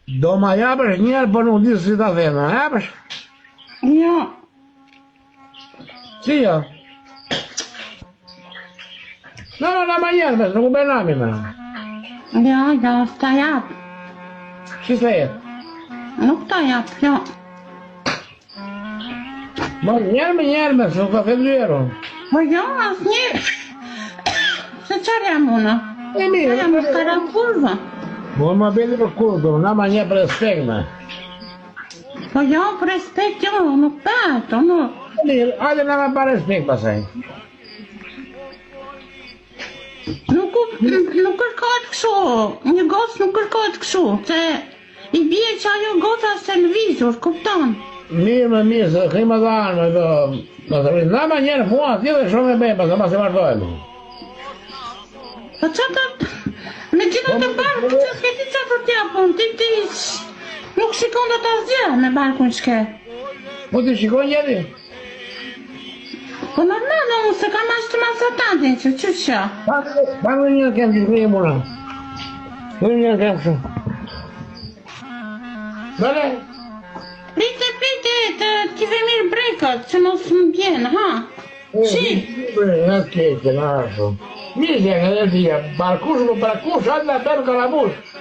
Do ma japësh njerë, për nuk di si ta thema, japësh? Jo. Si jo? Na ma njerë, mes, nuk u bernami me. Jo, s'ta jap. Si se jetë? Nuk ta jap, jo. Ma njerë me njerë, mes, nuk ka fetë euro. Po jo, as një. Se qarë jam unë? E mirë. Jam në kara kurva. Mo ma bedi për kurdo, na ma njerë për respekt me. Po jo, për respekt jo, nuk petë, nuk. E mirë, hajde na ma pa respekt pasaj. Nuk kërkohet kështu, një gocë nuk kërkohet kështu, se i bie që ajo goca është televizor, kupton? Mirë me mirë, se këma dhe arme, na ma njerë mua, ti dhe shumë e bejë, pasë ma se martojme. Po që të... Me gjithë të barku që s'keti që të t'japun, ti nuk shikon dhe të asgjë me barku në shke. Po ti shikon njeri? Po normal, unë se kam ashtë masatantin që që. Bangë njërë kem që shkrije muna. Bangë njërë kem kështu. Bale? Prite, ti ve mirë brekët, që mos më bjenë, ha? Shik. Në kejtë, në ashtu. Mirë që e këtë tia, barkush më barkush, atë në përë kalabush.